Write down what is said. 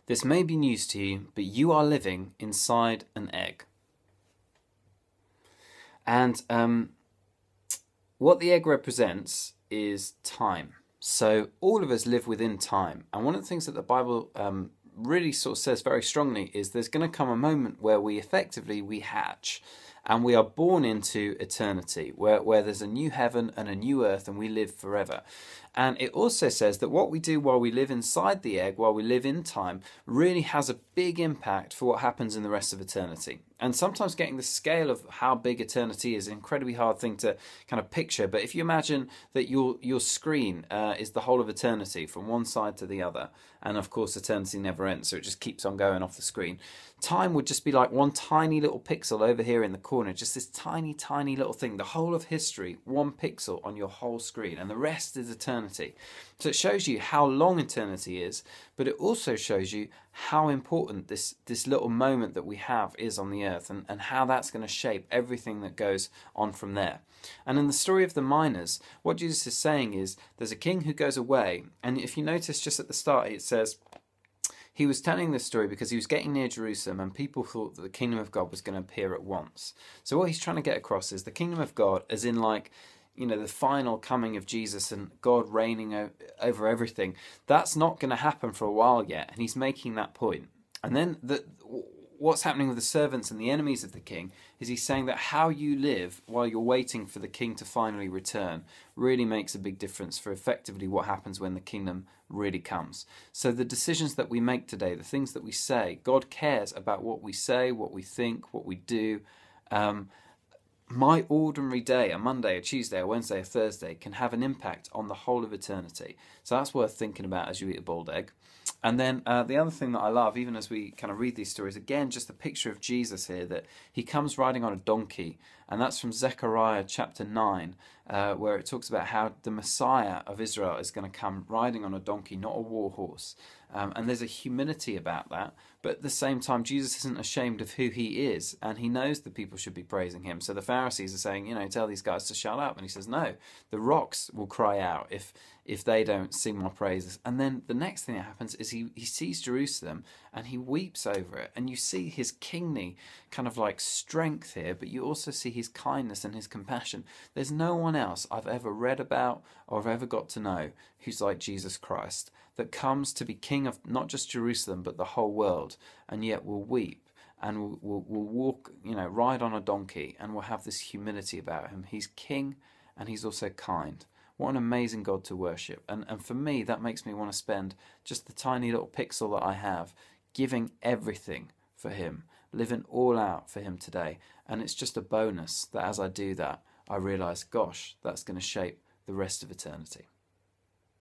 This may be news to you, but you are living inside an egg. And what the egg represents is time. So all of us live within time. And one of the things that the Bible really sort of says very strongly is there's going to come a moment where we hatch and we are born into eternity, where there's a new heaven and a new earth and we live forever. And it also says that what we do while we live inside the egg, while we live in time, really has a big impact for what happens in the rest of eternity. And sometimes getting the scale of how big eternity is an incredibly hard thing to kind of picture. But if you imagine that your screen is the whole of eternity from one side to the other, and of course eternity never ends, so it just keeps on going off the screen. Time would just be like one tiny little pixel over here in the corner, just this tiny, tiny little thing. The whole of history, one pixel on your whole screen, and the rest is eternity. So it shows you how long eternity is, but it also shows you how important this little moment that we have is on the earth, and how that's going to shape everything that goes on from there. And in the story of the miners, what Jesus is saying is there's a king who goes away, and if you notice just at the start it says he was telling this story because he was getting near Jerusalem and people thought that the kingdom of God was going to appear at once. So what he's trying to get across is the kingdom of God as in like, you know, the final coming of Jesus and God reigning over everything. That's not going to happen for a while yet, and he's making that point. And then what's happening with the servants and the enemies of the king is he's saying that how you live while you're waiting for the king to finally return really makes a big difference for effectively what happens when the kingdom really comes. So the decisions that we make today, the things that we say, God cares about what we say, what we think, what we do. My ordinary day, a Monday, a Tuesday, a Wednesday, a Thursday, can have an impact on the whole of eternity. So that's worth thinking about as you eat a boiled egg. And then the other thing that I love, even as we kind of read these stories, again, just the picture of Jesus here, that he comes riding on a donkey. And that's from Zechariah chapter 9, where it talks about how the Messiah of Israel is going to come riding on a donkey, not a war horse. And there's a humility about that. But at the same time, Jesus isn't ashamed of who he is, and he knows the people should be praising him. So the Pharisees are saying, you know, tell these guys to shut up. And he says, no, the rocks will cry out if they don't sing my praises. And then the next thing that happens is he sees Jerusalem and he weeps over it. And you see his kingly kind of like strength here, but you also see his kindness and his compassion. There's no one else I've ever read about or I've ever got to know who's like Jesus Christ, that comes to be king of not just Jerusalem but the whole world, and yet will weep and will walk, you know, ride on a donkey, and will have this humility about him. He's king and he's also kind. What an amazing God to worship. And for me, that makes me want to spend just the tiny little pixel that I have giving everything for him, living all out for him today. And it's just a bonus that as I do that, I realise, gosh, that's going to shape the rest of eternity.